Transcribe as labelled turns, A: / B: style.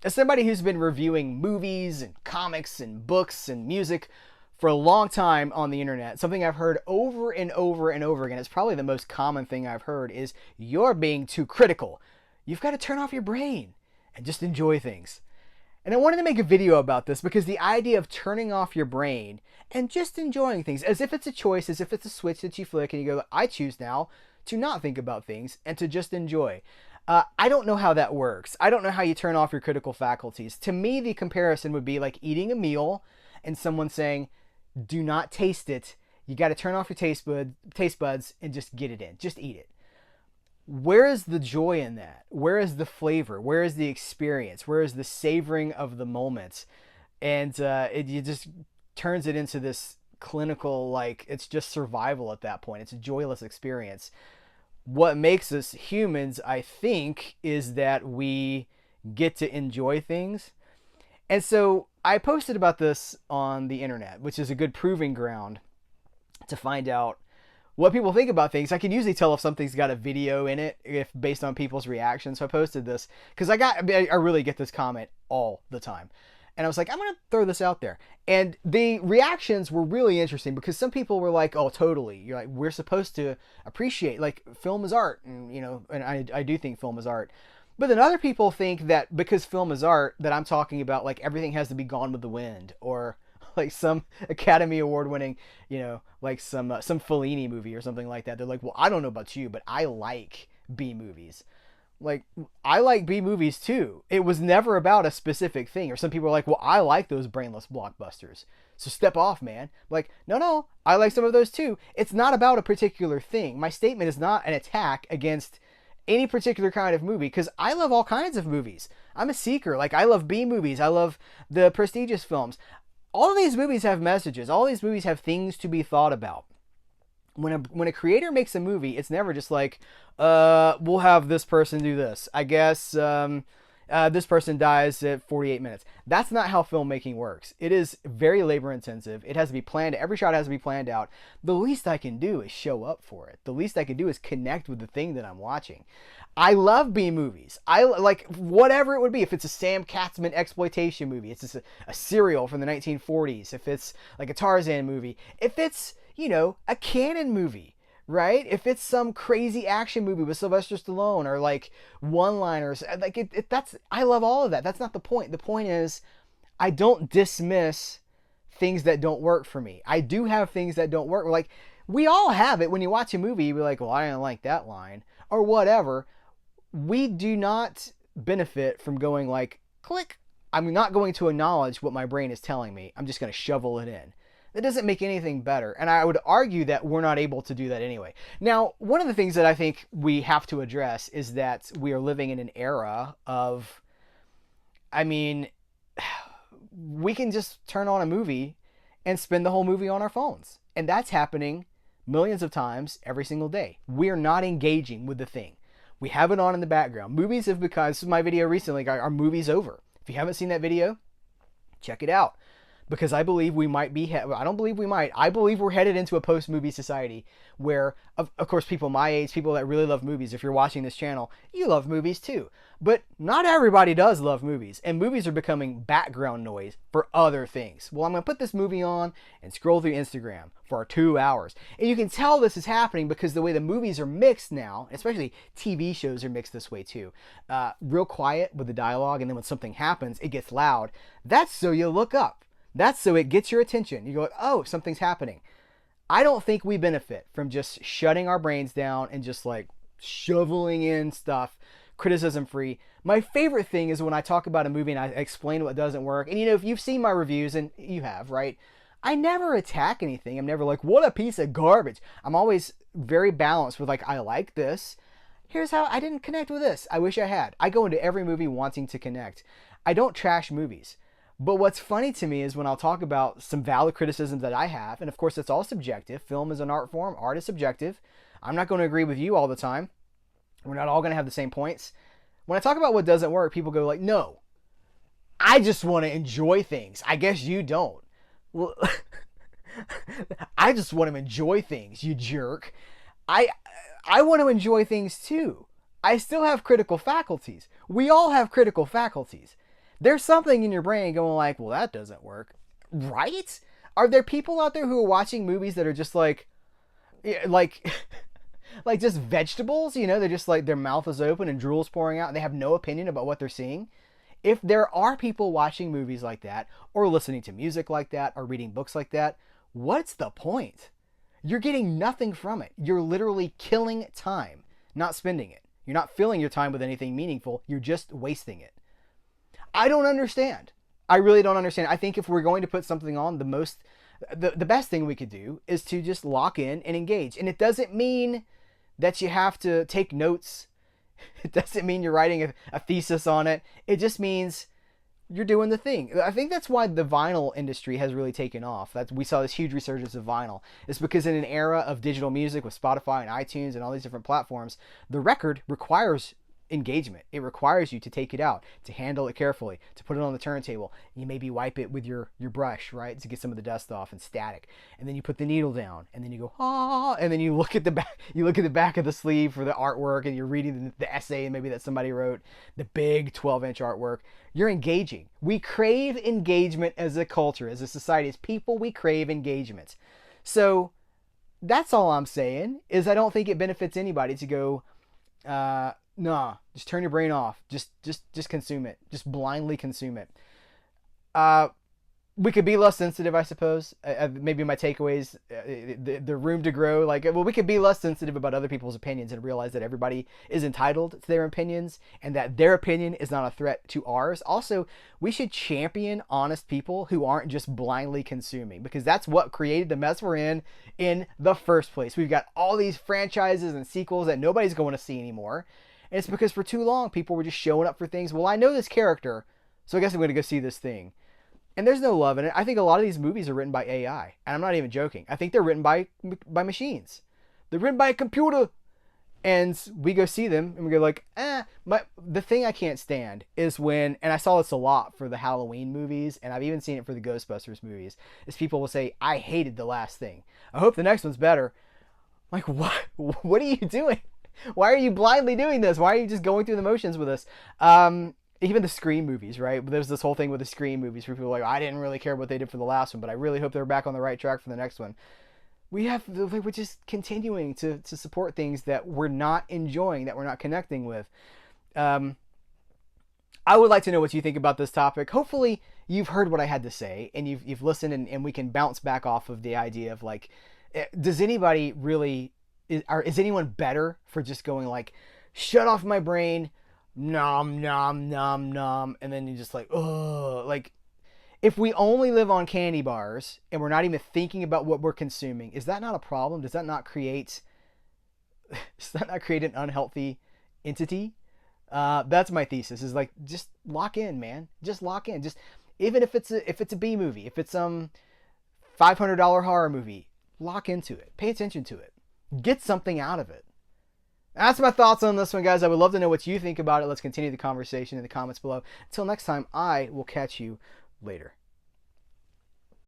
A: As somebody who's been reviewing movies and comics and books and music for a long time on the internet, something I've heard over and over and over again, it's probably the most common thing I've heard, is you're being too critical. You've got to turn off your brain and just enjoy things. And I wanted to make a video about this because the idea of turning off your brain and just enjoying things, as if it's a choice, as if it's a switch that you flick and you go, I choose now to not think about things and to just enjoy. I don't know how that works. I don't know how you turn off your critical faculties. To me, the comparison would be like eating a meal and someone saying, do not taste it. You got to turn off your taste buds and just get it in. Just eat it. Where is the joy in that? Where is the flavor? Where is the experience? Where is the savoring of the moment? And it just turns it into this clinical, like, it's just survival at that point. It's a joyless experience. What makes us humans, I think, is that we get to enjoy things. And so I posted about this on the internet, which is a good proving ground to find out what people think about things. I can usually tell if something's got a video in it, if based on people's reactions. So I posted this because I really get this comment all the time. And I was like, I'm going to throw this out there. And the reactions were really interesting because some people were like, oh, totally. You're like, we're supposed to appreciate, like, film is art. And, you know, and I do think film is art. But then other people think that because film is art, that I'm talking about, like, everything has to be Gone with the Wind, or like some Academy Award winning, you know, like some Fellini movie or something like that. They're like, well, I don't know about you, but I like B movies. Like, I like B movies too. It was never about a specific thing. Or some people are like, well, I like those brainless blockbusters, so step off, man. Like, no, I like some of those too. It's not about a particular thing. My statement is not an attack against any particular kind of movie, because I love all kinds of movies. I'm a seeker. Like, I love B movies. I love the prestigious films. All of these movies have messages. All these movies have things to be thought about. When a creator makes a movie, it's never just like, we'll have this person do this. I guess this person dies at 48 minutes. That's not how filmmaking works. It is very labor intensive. It has to be planned. Every shot has to be planned out. The least I can do is show up for it. The least I can do is connect with the thing that I'm watching. I love B movies. I like whatever it would be. If it's a Sam Katzman exploitation movie, it's just a Serial from the 1940s. If it's like a Tarzan movie, if it's, you know, a canon movie, right? If it's some crazy action movie with Sylvester Stallone, or like one-liners, like that's, I love all of that. That's not the point. The point is, I don't dismiss things that don't work for me. I do have things that don't work. Like, we all have it. When you watch a movie, you're like, well, I didn't like that line or whatever. We do not benefit from going like, click. I'm not going to acknowledge what my brain is telling me. I'm just going to shovel it in. That doesn't make anything better. And I would argue that we're not able to do that anyway. Now, one of the things that I think we have to address is that we are living in an era of, I mean, we can just turn on a movie and spend the whole movie on our phones. And that's happening millions of times every single day. We are not engaging with the thing. We have it on in the background. Movies have become, this is my video recently, our movie's over. If you haven't seen that video, check it out. Because I believe we might be, I don't believe we might, I believe we're headed into a post-movie society where, of course, people my age, people that really love movies, if you're watching this channel, you love movies too. But not everybody does love movies, and movies are becoming background noise for other things. Well, I'm going to put this movie on and scroll through Instagram for 2 hours. And you can tell this is happening because the way the movies are mixed now, especially TV shows are mixed this way too. Real quiet with the dialogue, and then when something happens, it gets loud. That's so you look up. That's so it gets your attention. You go, oh, something's happening. I don't think we benefit from just shutting our brains down and just like shoveling in stuff, criticism free. My favorite thing is when I talk about a movie and I explain what doesn't work. And you know, if you've seen my reviews, and you have, right? I never attack anything. I'm never like, what a piece of garbage. I'm always very balanced with like, I like this. Here's how I didn't connect with this. I wish I had. I go into every movie wanting to connect. I don't trash movies. But what's funny to me is when I'll talk about some valid criticisms that I have, and of course it's all subjective. Film is an art form. Art is subjective. I'm not going to agree with you all the time. We're not all going to have the same points. When I talk about what doesn't work, people go like, no, I just want to enjoy things. I guess you don't. Well, I just want to enjoy things, you jerk. I want to enjoy things too. I still have critical faculties. We all have critical faculties. There's something in your brain going like, well, that doesn't work. Right? Are there people out there who are watching movies that are just like like like just vegetables, you know, they're just like their mouth is open and drool's pouring out and they have no opinion about what they're seeing? If there are people watching movies like that or listening to music like that or reading books like that, what's the point? You're getting nothing from it. You're literally killing time, not spending it. You're not filling your time with anything meaningful. You're just wasting it. I don't understand. I really don't understand. I think if we're going to put something on, the best thing we could do is to just lock in and engage. And it doesn't mean that you have to take notes. It doesn't mean you're writing a thesis on it. It just means you're doing the thing. I think that's why the vinyl industry has really taken off. We saw this huge resurgence of vinyl. It's because in an era of digital music with Spotify and iTunes and all these different platforms, the record requires engagement. It requires you to take it out, to handle it carefully, to put it on the turntable. You maybe wipe it with your brush, right, to get some of the dust off and static. And then you put the needle down, and then you go and then you look at the back. You look at the back of the sleeve for the artwork, and you're reading the essay maybe that somebody wrote, the big 12-inch artwork. You're engaging. We crave engagement as a culture, as a society, as people. We crave engagement. So that's all I'm saying. Is I don't think it benefits anybody to go. Nah, just turn your brain off. Just consume it. Just blindly consume it. We could be less sensitive, I suppose. Maybe my takeaways, the room to grow. We could be less sensitive about other people's opinions and realize that everybody is entitled to their opinions and that their opinion is not a threat to ours. Also, we should champion honest people who aren't just blindly consuming, because that's what created the mess we're in the first place. We've got all these franchises and sequels that nobody's going to see anymore. And it's because for too long, people were just showing up for things. Well, I know this character, so I guess I'm going to go see this thing. And there's no love in it. I think a lot of these movies are written by AI. And I'm not even joking. I think they're written by machines. They're written by a computer. And we go see them and we go like, But the thing I can't stand is when, and I saw this a lot for the Halloween movies, and I've even seen it for the Ghostbusters movies, is people will say, I hated the last thing. I hope the next one's better. I'm like, what? What are you doing? Why are you blindly doing this? Why are you just going through the motions with us? Even the Scream movies, right? There's this whole thing with the Scream movies where people are like, I didn't really care what they did for the last one, but I really hope they're back on the right track for the next one. We're just continuing to support things that we're not enjoying, that we're not connecting with. I would like to know what you think about this topic. Hopefully you've heard what I had to say and you've listened and we can bounce back off of the idea of like, does anybody really, is anyone better for just going like, shut off my brain, nom, nom, nom, nom, and then you're just like, oh, like, if we only live on candy bars and we're not even thinking about what we're consuming, is that not a problem? Does that not create an unhealthy entity? That's my thesis, is like, just lock in, man. Just lock in. Just, even if it's a B movie, if it's $500 horror movie, lock into it. Pay attention to it. Get something out of it. That's my thoughts on this one, guys. I would love to know what you think about it. Let's continue the conversation in the comments below. Until next time, I will catch you later.